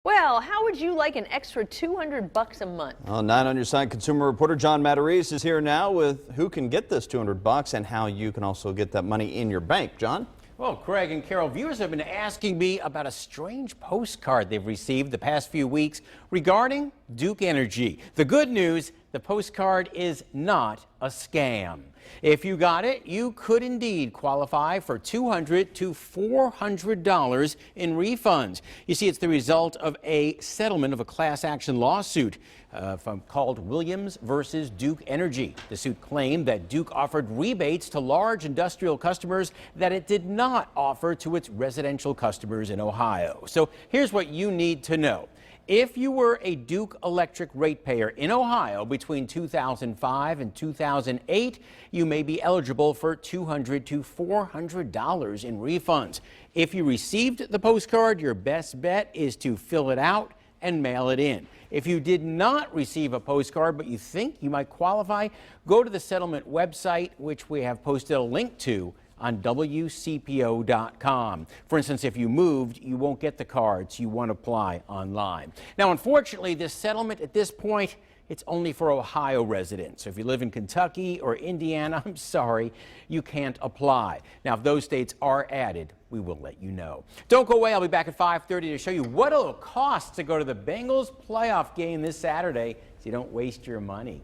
Well, how would you like an extra $200 a month? Well, 9 on your side consumer reporter John Matarese is here now with who can get this $200 and how you can also get that money in your bank. John? Well, Craig and Carol, viewers have been asking me about a strange postcard they've received the past few weeks regarding Duke Energy. The good news, the postcard is not a scam. If you got it, you could indeed qualify for $200 to $400 in refunds. You see, it's the result of a settlement of a class action lawsuit called Williams versus Duke Energy. The suit claimed that Duke offered rebates to large industrial customers that it did not offer to its residential customers in Ohio. So here's what you need to know. If you were a Duke Electric ratepayer in Ohio between 2005 and 2008, you may be eligible for $200 to $400 in refunds. If you received the postcard, your best bet is to fill it out and mail it in. If you did not receive a postcard but you think you might qualify, go to the settlement website, which we have posted a link to on WCPO.com. For instance, if you moved, you won't get the cards. You want to apply online. Now, unfortunately, this settlement at this point, it's only for Ohio residents. So if you live in Kentucky or Indiana, I'm sorry, you can't apply. Now, if those states are added, we will let you know. Don't go away. I'll be back at 5:30 to show you what it'll cost to go to the Bengals playoff game this Saturday so you don't waste your money.